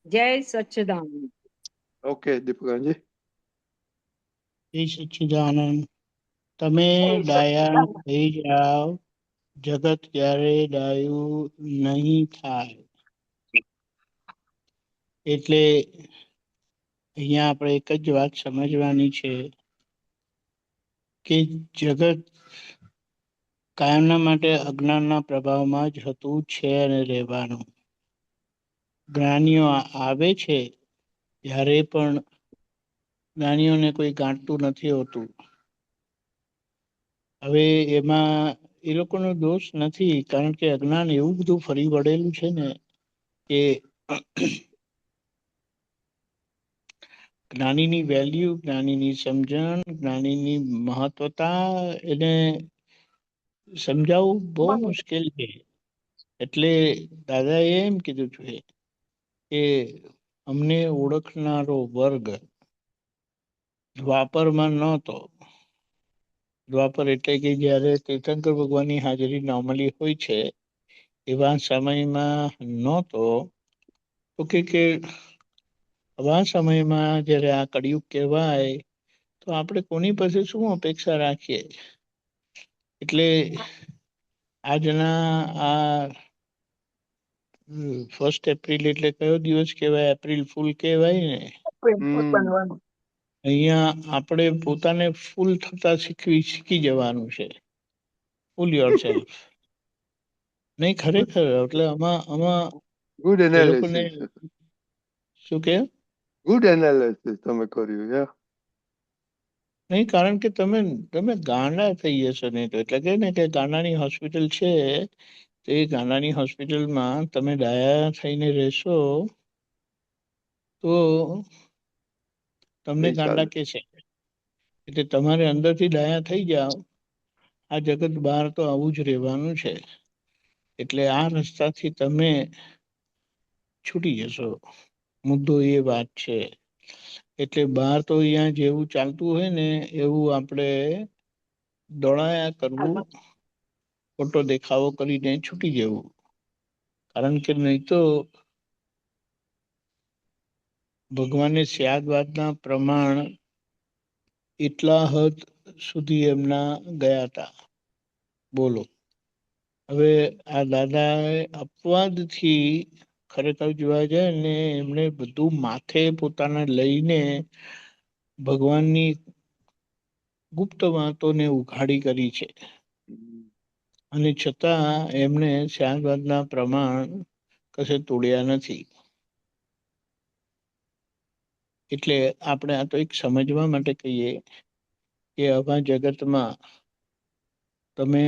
જય સચ્ચિદાનંદ. ઓકે દીપકાજી. જય સચ્ચિદાનંદ. તમે ડાયા થઈ જાઓ, જગત ક્યારે ડાયું નહીં થાય. એટલે અહીંયા આપણે એક જ વાત સમજવાની છે કે જગત કાયમના માટે અજ્ઞાનના પ્રભાવમાં જ હતું, છે અને રહેવાનું. જ્ઞાનીઓ આવે છે ત્યારે પણ જ્ઞાનીઓને કોઈ ગાંઠતું નથી હોતું. હવે એમાં એ લોકોનો દોષ નથી, કારણ કે અજ્ઞાન એવું બધું ફરી વળેલું છે ને કે જ્ઞાનીની વેલ્યુ, જ્ઞાનીની સમજણ, જ્ઞાનીની મહત્વતા એને સમજાવવું બહુ મુશ્કેલ છે. એટલે દાદાએ એમ કીધું છે કે અમને ઓળખનારો વર્ગ દ્વાપરમાં નહોતો. દ્વાપર એટલે કે જ્યારે તીર્થંકર ભગવાનની હાજરી નોર્મલી હોય છે એવા સમયમાં નહોતો. તો કે આવા સમયમાં જ્યારે આ કળિયુગ કહેવાય તો આપણે કોની પાસે શું અપેક્ષા રાખીએ. એટલે આજના આ 1 એપ્રિલ એટલે કયો દિવસ કહેવાય? એપ્રિલ ફૂલ કહેવાય ને. અહીંયા આપણે પોતાને ફૂલ થતા શીખી જવાનું છે. ફૂલ યોર સેલ્ફ. નહીં, ખરેખર. એટલે આમાં ગુડ એ લોકોને એનાલિસિસ. શું કે ગુડ એનાલિસિસ તમે કર્યું. યા નહીં, કારણ કે તમે ગાંડા થઈ જશો નહીં તો. એટલે કે ને કે ગાંડાની હોસ્પિટલ છે, તો એ ગાંડાની હોસ્પિટલમાં તમે ડાયા થઈને રહેશો તો તમને નહીં ગાંડા ચાલે. કે છે. એટલે તમારે અંદરથી ડાયા થઈ જાઓ. આ જગત બહાર તો આવું જ રહેવાનું છે. એટલે આ રસ્તાથી તમે છૂટી જશો. મુદ્દો એ વાત છે. એટલે બહાર તો અહીંયા જેવું ચાલતું હોય ને એવું આપણે દોડાયા કરવું, ખોટો દેખાવો કરીને છૂટી જવું. કારણ કે નહીં તો ભગવાને સ્યાદવાદના પ્રમાણ એટલા હદ સુધી એમના ગયા હતા. બોલો. હવે આ દાદાએ અપવાદથી ખરેખર જોવા જાય ને એમણે બધું માથે પોતાના લઈને ભગવાનની ગુપ્ત વાતોને ઉઘાડી કરી છે. અને છતાં એમણે સ્યાદવાદના પ્રમાણ કશે તોડ્યા નથી. એટલે આપણે આ તો એક સમજવા માટે કહીએ કે આવા જગતમાં તમે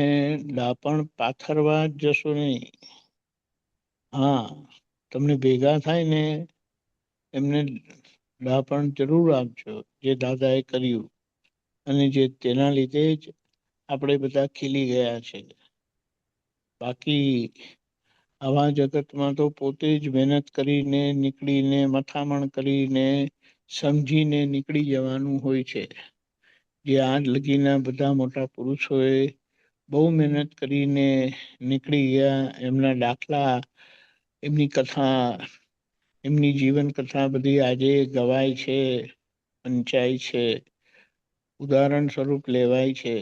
ડાપણ પાથરવા જ જશો નહીં. હા, તમને ભેગા થાય ને એમને ડાપણ જરૂર આપજો, જે દાદાએ કર્યું અને જે તેના લીધે જ આપણે બધા ખીલી ગયા છે. બાકી આવા જગતમાં તો પોતે જ મહેનત કરીને નીકળીને મથામણ કરીને સમજીને નીકળી જવાનું હોય છે. જે આજ લગીના બધા મોટા પુરુષોએ બહુ મહેનત કરીને નીકળી ગયા. એમના દાખલા, એમની કથા, એમની જીવન કથા બધી આજે ગવાય છે, વંચાય છે, ઉદાહરણ સ્વરૂપ લેવાય છે.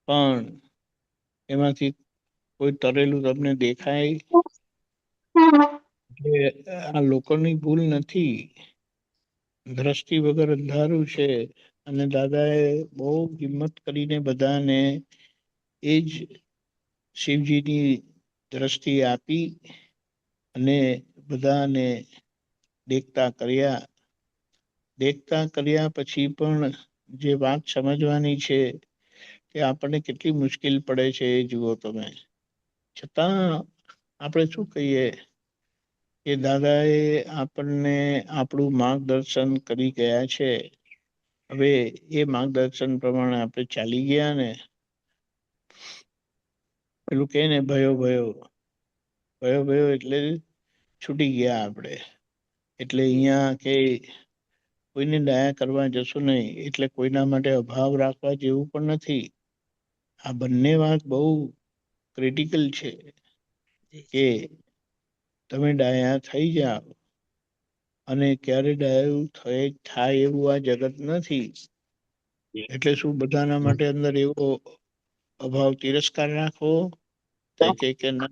પણ એમાંથી કોઈ તરેલું તમને દેખાય? એટલે આ લોકોની ભૂલ નથી. દ્રષ્ટિ વગર અંધારું છે. અને દાદાએ બહુ હિંમત કરીને બધાને એ જ શિવજીની દ્રષ્ટિ આપી અને બધાને દેખતા કર્યા. દેખતા કર્યા પછી પણ જે વાત સમજવાની છે કે આપણને કેટલી મુશ્કેલ પડે છે એ જુઓ તમે. છતાં આપણે શું કહીએ કે દાદાએ આપણને આપણું માર્ગદર્શન કરી ગયા છે. હવે એ માર્ગદર્શન પ્રમાણે આપણે ચાલી ગયા ને, પેલું કે ને ભયો ભયો ભયો ભયો એટલે છૂટી ગયા આપણે. એટલે અહીંયા કે કોઈને દયા કરવા જશો નહીં એટલે કોઈના માટે અભાવ રાખવા જેવું પણ નથી. આ બંને વાત બહુ ક્રિટિકલ છે કે તમે ડાયા થઈ જાઓ અને ક્યારે ડાયું થાય એવું આ જગત નથી. એટલે શું બધાના માટે અંદર એવો અભાવ તિરસ્કાર રાખવો? તો કે ના,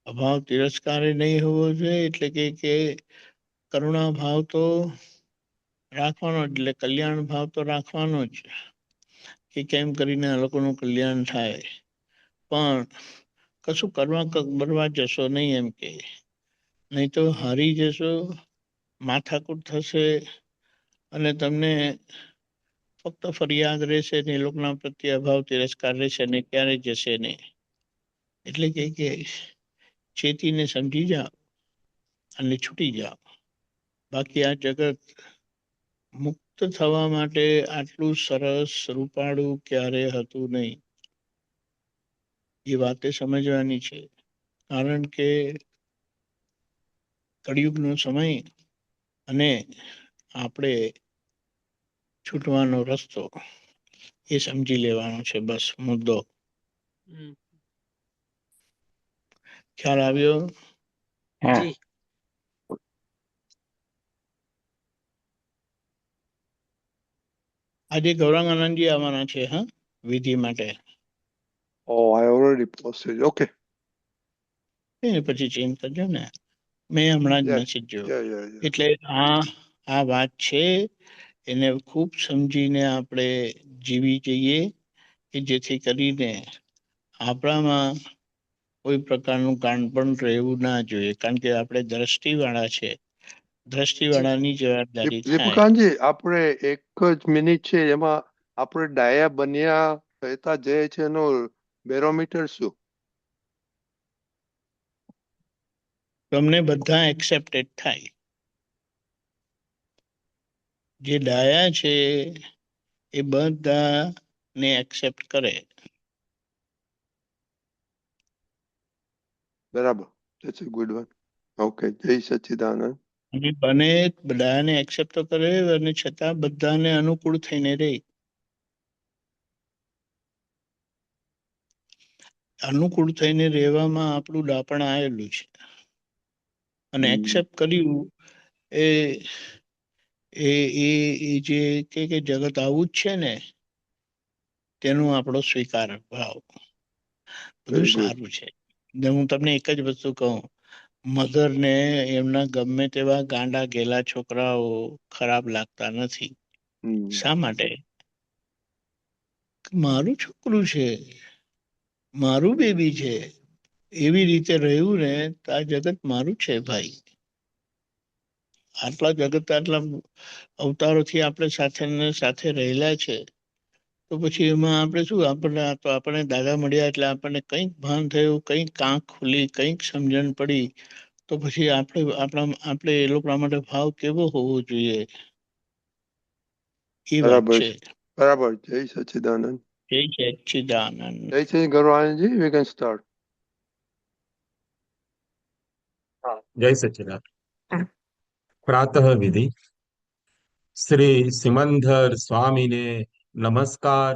અભાવ તિરસ્કાર નહીં હોવો જોઈએ. એટલે કે કરુણા ભાવ તો રાખવાનો જ, એટલે કલ્યાણ ભાવ તો રાખવાનો જ, કે કેમ કરીને આ લોકોનું કલ્યાણ થાય. પણ કશું બરવા જશો નહીં, એમ કે નહીં તો હારી જશો, માથાકૂટ થશે અને તમને ફક્ત ફરિયાદ રહેશે ને એ લોકોના પ્રત્યે અભાવ તિરસ્કાર રહેશે ને ક્યારે જશે નહીં. એટલે કે ચેતીને સમજી જાઓ અને છૂટી જાઓ. બાકી આ જગત મુક્ત થવા માટે આટલું સરસ રૂપાળું ક્યારે હતું નહીં. એ વાતે સમજવાની છે. કારણ કે કળિયુગનો સમય અને આપણે છૂટવાનો રસ્તો એ સમજી લેવાનો છે. બસ મુદ્દો ખ્યાલ આવ્યો? જી. આજે ગૌરાંગ આનંદજી આવવાના છે, હા, વિધિ માટે. Oh, I already posted. Okay. પછી ચેન્જ કરજો ને. મેં હમણાં જ Yeah, મેસેજ જોયો. yeah. એટલે આ વાત છે, એને ખૂબ સમજીને આપણે જીવી જઈએ, કે જેથી કરીને આપણામાં કોઈ પ્રકારનું કાણપણ રહેવું ના જોઈએ. કારણ કે આપણે દ્રષ્ટિવાળા છે, દ્રષ્ટિવાળાની જવાબદારી થાય. દીપકાંતજી, આપણે એક જ મિનિટ છે, એમાં આપણે ડાયા બન્યા થતા જાય છે એનો બેરોમીટર શું? તમને બધા એક્સેપ્ટેડ થાય. જે ડાયા છે એ બધાને એક્સેપ્ટ કરે. બરાબર. That's a good one. Okay. જય સચ્ચિદાનંદ. અને બને બધાને એક્સેપ્ટ તો કરે અને છતાં બધાને અનુકૂળ થઈને રહે. અનુકૂળ થઈને રહેવામાં આપણું ડાપણ આવેલું છે. અને એક્સેપ્ટ કર્યું એ જે કે જગત આવું જ છે ને, તેનો આપણો સ્વીકાર ભાવ બધું સારું છે. હું તમને એક જ વસ્તુ કહું, મધરને એમના ગમે તેવા ગાંડા ગેલા છોકરાઓ ખરાબ લાગતા નથી. શા માટે? મારું છોકરું છે, મારું બેબી છે, એવી રીતે રહ્યું ને તો આ જગત મારું છે ભાઈ. આટલા જગત, આટલા અવતારોથી આપણે સાથે ને સાથે રહેલા છે, તો પછી એમાં આપણે શું, આપણે દાદા મળ્યા એટલે આપણને કંઈક ભાન થયું, કંઈક આંખ ખુલી, કંઈક સમજણ પડી, તો પછી આપણે એ લોકો માટે ભાવ કેવો હોવો જોઈએ, એ વાત છે. બરાબર. જય સચ્ચિદાનંદ. જય સચ્ચિદાનંદ. જય શ્રી ગૌરાંગજી. We can start. જય સચ્ચિદાનંદ. પ્રાતઃ વિધિ. શ્રી સિમંદર સ્વામીને નમસ્કાર.